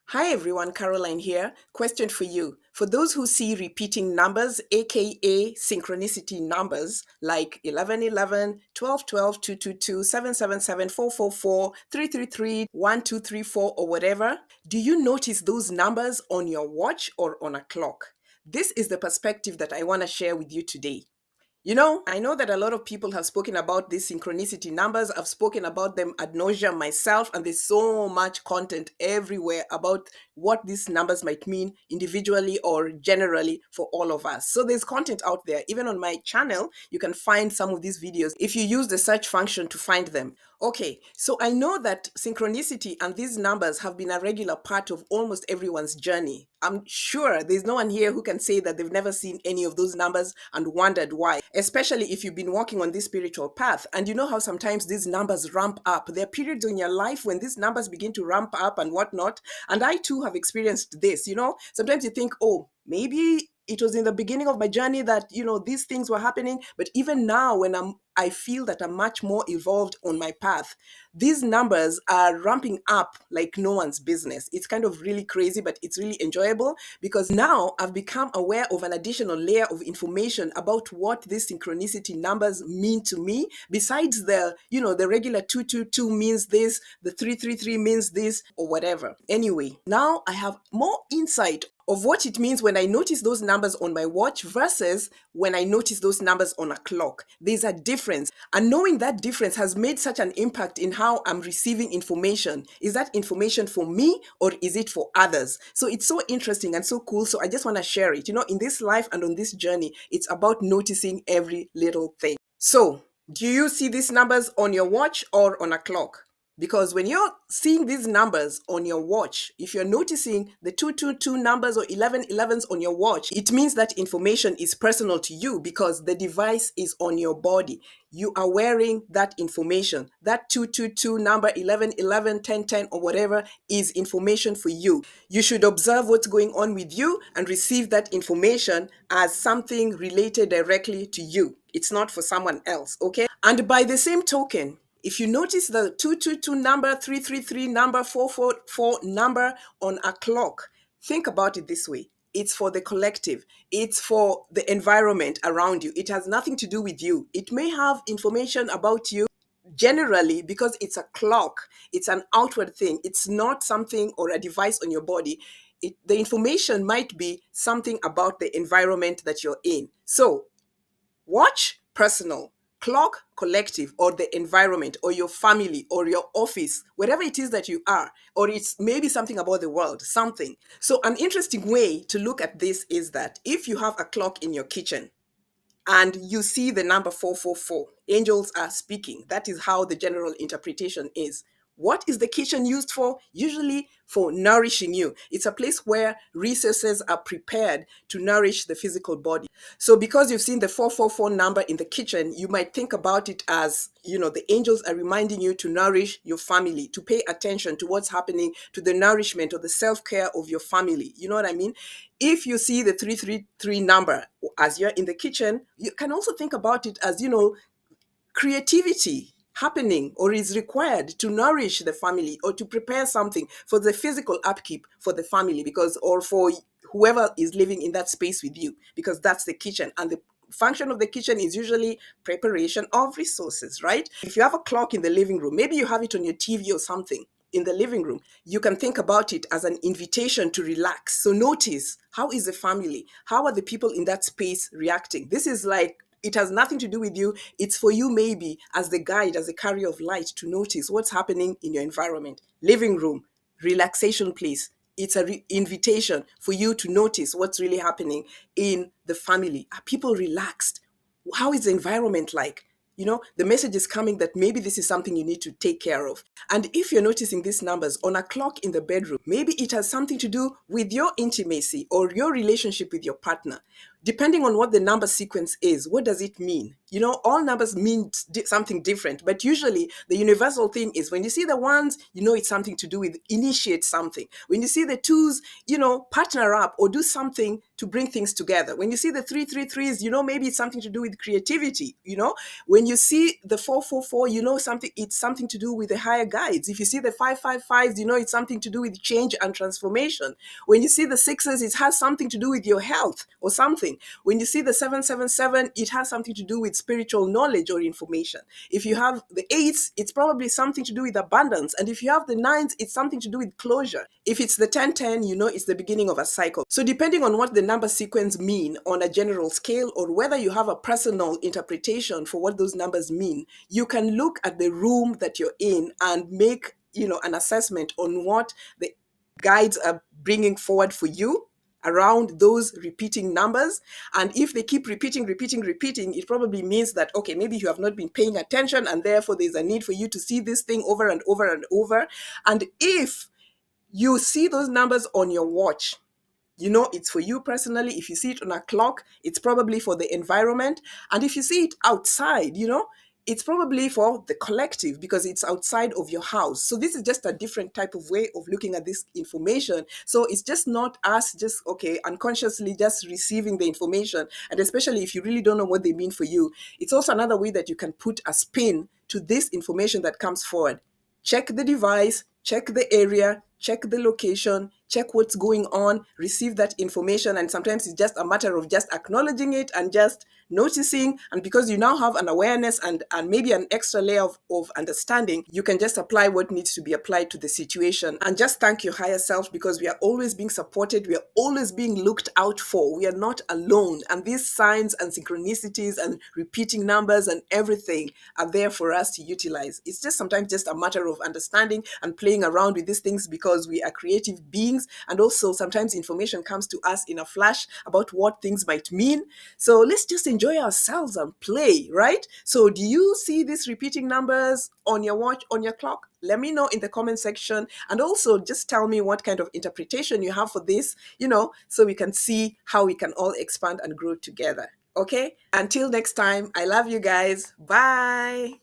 Hi everyone, Caroline here. Question for you. For those who see repeating numbers, aka synchronicity numbers, like 1111, 1212, 222, 777, 444, 333, 1234, or whatever, do you notice those numbers on your watch or on a clock? This is the perspective that I want to share with you today. I know that a lot of people have spoken about these synchronicity numbers. I've spoken about them ad nauseum myself, and there's so much content everywhere about what these numbers might mean individually or generally for all of us. So there's content out there. Even on my channel, you can find some of these videos if you use the search function to find them. Okay, so I know that synchronicity and these numbers have been a regular part of almost everyone's journey. I'm sure there's no one here who can say that they've never seen any of those numbers and wondered why, especially if you've been walking on this spiritual path. And you know how sometimes these numbers ramp up. There are periods in your life when these numbers begin to ramp up and whatnot. And I too have experienced this. Sometimes you think, oh, maybe it was in the beginning of my journey that these things were happening, but even now when I feel that I'm much more evolved on my path, these numbers are ramping up like no one's business. It's kind of really crazy, but it's really enjoyable because now I've become aware of an additional layer of information about what these synchronicity numbers mean to me. Besides the regular 222 means this, the 333 means this, or whatever. Anyway, now I have more insight of what it means when I notice those numbers on my watch versus when I notice those numbers on a clock. There's a difference. And knowing that difference has made such an impact in how I'm receiving information. Is that information for me or is it for others? So it's so interesting and so cool. So I just want to share it. In this life and on this journey, it's about noticing every little thing. So, do you see these numbers on your watch or on a clock? Because when you're seeing these numbers on your watch, if you're noticing the 222 numbers or 1111s on your watch, it means that information is personal to you because the device is on your body. You are wearing that information. That 222 number, 1111, 1010, or whatever is information for you. You should observe what's going on with you and receive that information as something related directly to you. It's not for someone else, okay? And by the same token, if you notice the 222 number, 333 number, 444 number on a clock, think about it this way. It's for the collective. It's for the environment around you. It has nothing to do with you. It may have information about you generally because it's a clock. It's an outward thing. It's not something or a device on your body. The information might be something about the environment that you're in. So watch, personal. Clock, collective, or the environment, or your family, or your office, wherever it is that you are, or it's maybe something about the world, something. So, an interesting way to look at this is that if you have a clock in your kitchen, and you see the number 444, angels are speaking. That is how the general interpretation is. What is the kitchen used for? Usually for nourishing you. It's a place where resources are prepared to nourish the physical body. So because you've seen the 444 number in the kitchen, you might think about it as, the angels are reminding you to nourish your family, to pay attention to what's happening, to the nourishment or the self-care of your family. You know what I mean? If you see the 333 number as you're in the kitchen, you can also think about it as, creativity happening or is required to nourish the family or to prepare something for the physical upkeep for the family because or for whoever is living in that space with you, because that's the kitchen. And the function of the kitchen is usually preparation of resources, right? If you have a clock in the living room, maybe you have it on your TV or something in the living room, you can think about it as an invitation to relax. So notice, how is the family? How are the people in that space reacting? This is like, it has nothing to do with you. It's for you, maybe, as the guide, as the carrier of light, to notice what's happening in your environment. Living room, relaxation place. It's an invitation for you to notice what's really happening in the family. Are people relaxed? How is the environment like? The message is coming that maybe this is something you need to take care of. And if you're noticing these numbers on a clock in the bedroom, maybe it has something to do with your intimacy or your relationship with your partner. Depending on what the number sequence is, what does it mean? all numbers mean something different, but usually the universal thing is when you see the ones, it's something to do with initiate something. When you see the twos, partner up or do something to bring things together. When you see the 3 3 3s, maybe it's something to do with creativity. When you see the 4 4 4, it's something to do with the higher guides. If you see the 5 5 5s, it's something to do with change and transformation. When you see the sixes, it has something to do with your health or something. When you see the 7 7 7, it has something to do with spiritual knowledge or information. If you have the eights, it's probably something to do with abundance. And if you have the nines, it's something to do with closure. If it's the 10 10, it's the beginning of a cycle. So depending on what the number sequence mean on a general scale, or whether you have a personal interpretation for what those numbers mean, you can look at the room that you're in and make, an assessment on what the guides are bringing forward for you around those repeating numbers. And if they keep repeating, it probably means that, okay, maybe you have not been paying attention, and therefore there's a need for you to see this thing over and over and over. And if you see those numbers on your watch, it's for you personally. If you see it on a clock, it's probably for the environment. And if you see it outside, it's probably for the collective because it's outside of your house. So this is just a different type of way of looking at this information. So it's just not us just, okay, unconsciously just receiving the information. And especially if you really don't know what they mean for you, it's also another way that you can put a spin to this information that comes forward. Check the device, check the area, check the location, check what's going on, receive that information. And sometimes it's just a matter of just acknowledging it and just noticing. And because you now have an awareness and maybe an extra layer of understanding, you can just apply what needs to be applied to the situation and just thank your higher self, because we are always being supported. We are always being looked out for. We are not alone. And these signs and synchronicities and repeating numbers and everything are there for us to utilize. It's just sometimes just a matter of understanding and playing around with these things, because we are creative beings. And also sometimes information comes to us in a flash about what things might mean. So let's just enjoy ourselves and play, right? So do you see these repeating numbers on your watch, on your clock? Let me know in the comment section. And also just tell me what kind of interpretation you have for this, so we can see how we can all expand and grow together. Okay? Until next time, I love you guys. Bye.